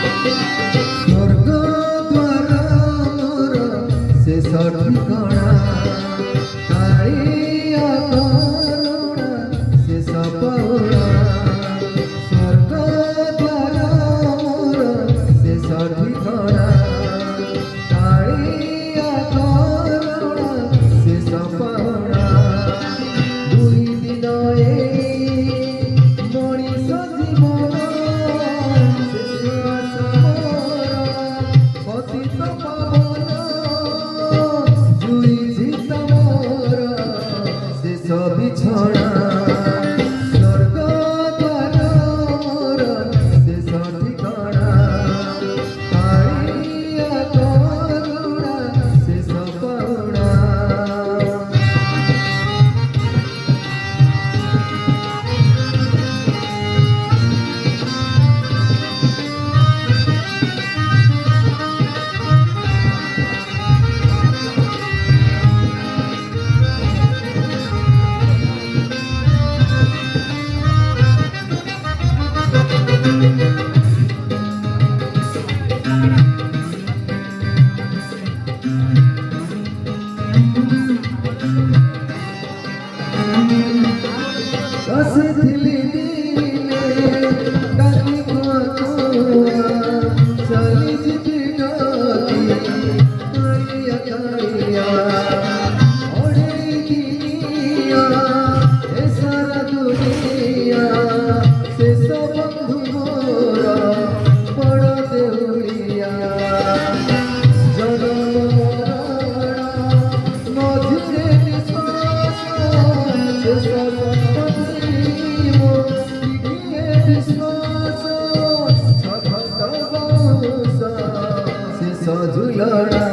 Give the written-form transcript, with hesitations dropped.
स्वर्ग द्वार मोर शेष ठिकाना कालिया करुणा शेष पाउना स्वर्ग द्वार मोर शेष ठिकाना कालिया करुणा शेष पाउना दुई दिन मଣିଷ ଜୀବନ ଶେଷ ଆଶା ମୋର ପତିତ ପାବନ ଜୁଇଛି ତମର ଶେଷ ବିଛଣା ସ୍ୱର୍ଗ ଦ୍ୱାର ମୋର ଶେଷ ଠିକଣା କାଳିଆ କରୁଣା ଶେଷ ପାଉଣା। हसीथिली दिने काली कोआ चली जिति गती कालिया कालिया ओढ़ी दिनिया ए सारा दुनिया से सब बंधु मोर बड़ देउलिया जनम मझिरे निश्वास से सब विश्वास सझुलना